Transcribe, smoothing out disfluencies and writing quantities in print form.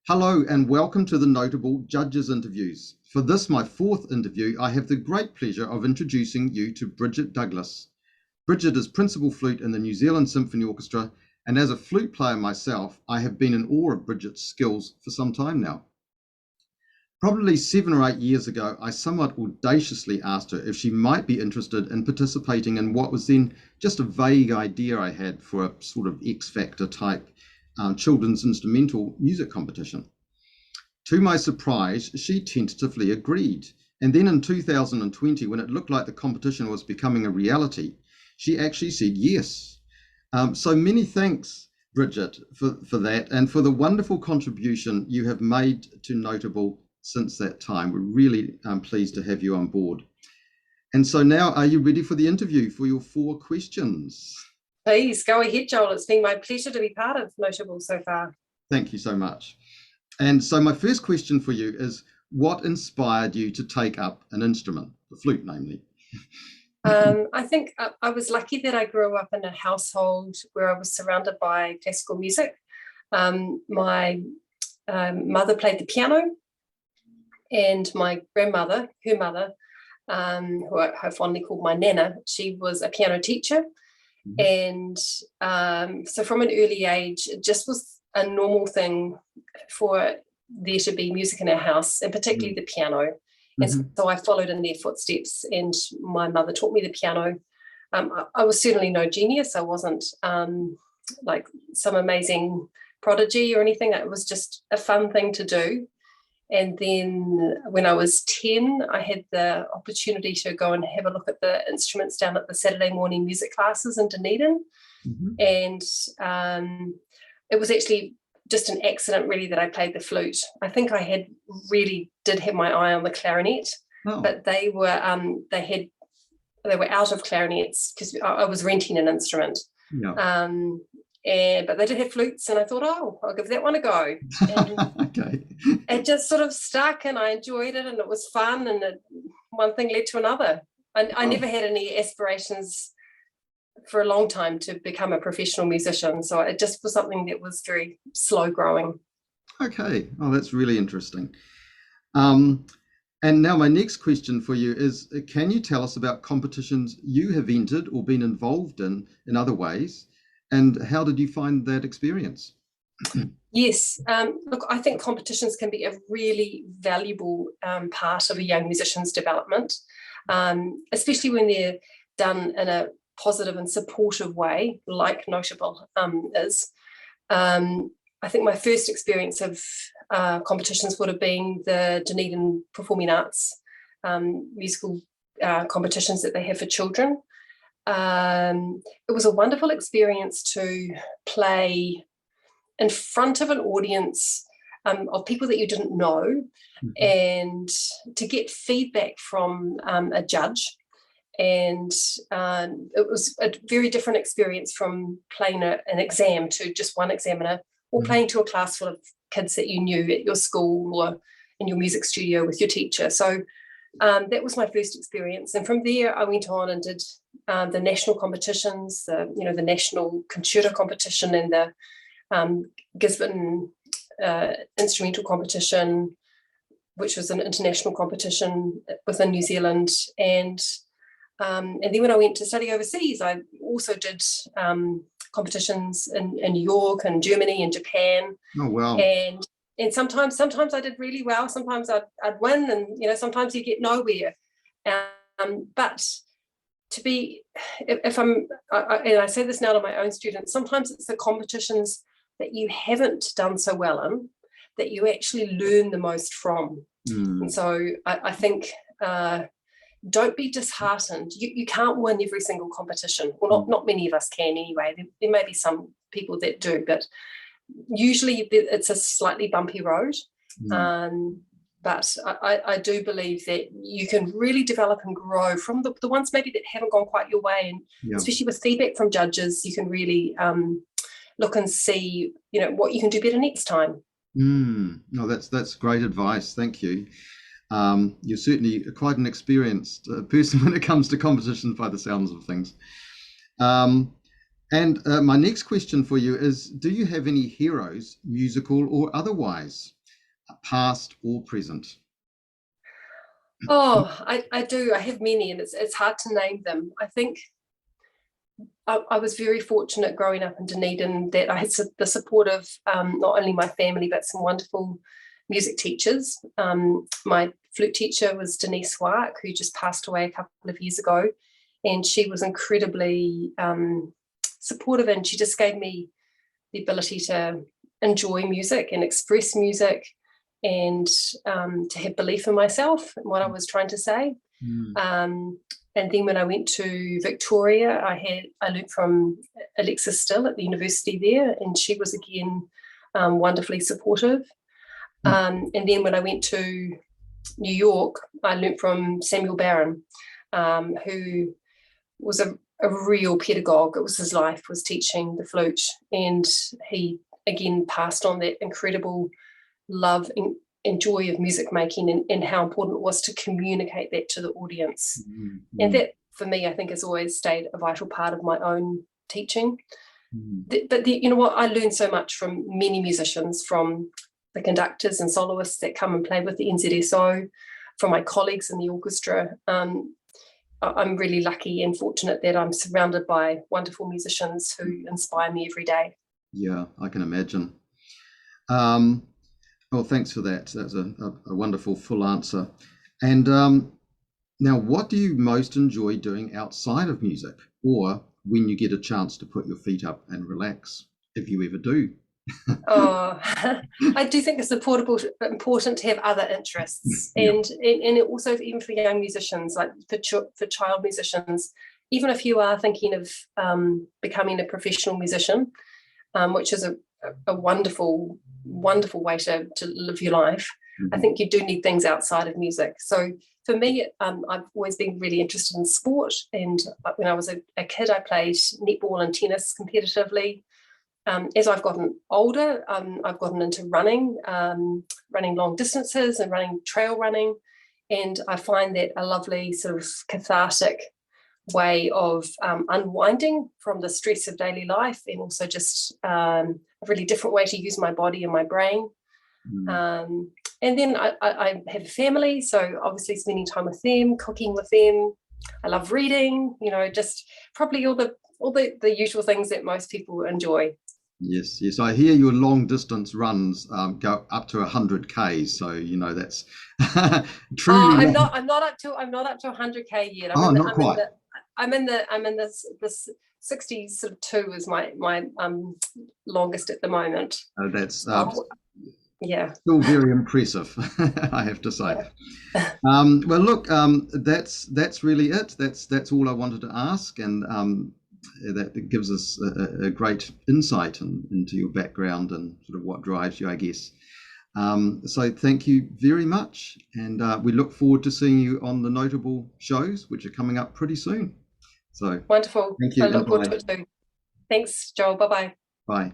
Hello and welcome to the Notable Judges Interviews. For this, my fourth interview, I have the great pleasure of introducing you to Bridget Douglas. Bridget is principal flute in the New Zealand Symphony Orchestra, and as a flute player myself, I have been in awe of Bridget's skills for some time now. Probably 7 or 8 years ago, I somewhat audaciously asked her if she might be interested in participating in what was then just a vague idea I had for a sort of X Factor type children's instrumental music competition. To my surprise, she tentatively agreed. And then in 2020, when it looked like the competition was becoming a reality, she actually said yes. So many thanks, Bridget, for that and for the wonderful contribution you have made to Notable since that time. We're really pleased to have you on board. And so now, are you ready for the interview for your 4 questions? Please go ahead, Joel. It's been my pleasure to be part of Notable so far. Thank you so much. And so my first question for you is, what inspired you to take up an instrument, the flute, namely? I think I was lucky that I grew up in a household where I was surrounded by classical music. My mother played the piano, and my grandmother, her mother, who I fondly called my Nana, she was a piano teacher. And so from an early age, it just was a normal thing for there to be music in our house, and particularly the piano. And so I followed in their footsteps, and my mother taught me the piano. I was certainly no genius. I wasn't like some amazing prodigy or anything. It was just a fun thing to do. And then when I was 10, I had the opportunity to go and have a look at the instruments down at the Saturday morning music classes in Dunedin. And it was actually just an accident really that I played the flute. I think I did have my eye on the clarinet, but they were out of clarinets because I was renting an instrument. But they did have flutes, and I thought, I'll give that one a go. And it just sort of stuck, and I enjoyed it, and it was fun, and one thing led to another. I never had any aspirations for a long time to become a professional musician, so it just was something that was very slow growing. Okay, that's really interesting. And now my next question for you is, can you tell us about competitions you have entered or been involved in other ways? And how did you find that experience? Yes, look, I think competitions can be a really valuable part of a young musician's development, especially when they're done in a positive and supportive way, like Notable is. I think my first experience of competitions would have been the Dunedin Performing Arts musical competitions that they have for children. It was a wonderful experience to play in front of an audience of people that you didn't know, and to get feedback from a judge. And it was a very different experience from playing an exam to just one examiner, or playing to a class full of kids that you knew at your school or in your music studio with your teacher. So that was my first experience. And from there, I went on and did the national competitions, the national concerto competition, and the Gisborne instrumental competition, which was an international competition within New Zealand. And then when I went to study overseas, I also did competitions in New York and Germany and Japan. Oh, wow. And sometimes I did really well. Sometimes I'd win, and sometimes you get nowhere. But to be, and I say this now to my own students, sometimes it's the competitions that you haven't done so well in that you actually learn the most from. And so I think don't be disheartened. You can't win every single competition. Well, not many of us can anyway. There may be some people that do, but usually it's a slightly bumpy road. But I do believe that you can really develop and grow from the ones maybe that haven't gone quite your way. And especially with feedback from judges, you can really look and see, what you can do better next time. No, that's great advice. Thank you. You're certainly quite an experienced person when it comes to competitions by the sounds of things. And my next question for you is, do you have any heroes, musical or otherwise, past or present? Oh, I do. I have many, and it's hard to name them. I think I was very fortunate growing up in Dunedin that I had the support of not only my family, but some wonderful music teachers. My flute teacher was Denise Wark, who just passed away a couple of years ago. And she was incredibly supportive, and she just gave me the ability to enjoy music and express music, and to have belief in myself and what I was trying to say. Um, and then when I went to Victoria, I learned from Alexis Still at the university there, and she was again wonderfully supportive. And then when I went to New York, I learned from Samuel Barron, who was a real pedagogue. It was his life, was teaching the flute, and he again passed on that incredible love and joy of music making, and how important it was to communicate that to the audience. And that, for me, I think has always stayed a vital part of my own teaching. But you know what, I learned so much from many musicians, from the conductors and soloists that come and play with the NZSO, from my colleagues in the orchestra. I'm really lucky and fortunate that I'm surrounded by wonderful musicians who inspire me every day. Yeah, I can imagine. Well, thanks for that. That's a wonderful full answer. And now, what do you most enjoy doing outside of music, or when you get a chance to put your feet up and relax, if you ever do? Oh, I do think it's important to have other interests, Yeah. and it also, even for young musicians, like for child musicians, even if you are thinking of becoming a professional musician, which is a wonderful way to live your life. I think you do need things outside of music. So for me, I've always been really interested in sport, and when I was a kid, I played netball and tennis competitively. As I've gotten older, I've gotten into running, running long distances and running trail running. And I find that a lovely sort of cathartic way of unwinding from the stress of daily life, and also just a really different way to use my body and my brain. And then I have a family, so obviously spending time with them, cooking with them. I love reading, just probably all the usual things that most people enjoy. Yes, yes. I hear your long distance runs go up to 100 Ks. So that's truly. I'm not up to 100K yet. Not quite. I'm in this 60 sort of 2 is my longest at the moment. That's yeah, still very impressive, I have to say. Yeah. Well, look, that's really it. That's all I wanted to ask, and that gives us a great insight into your background and sort of what drives you, I guess. So thank you very much, and we look forward to seeing you on the notable shows, which are coming up pretty soon. So wonderful. thank you. I look forward to it too. Thanks, Joel. Bye-bye. Bye.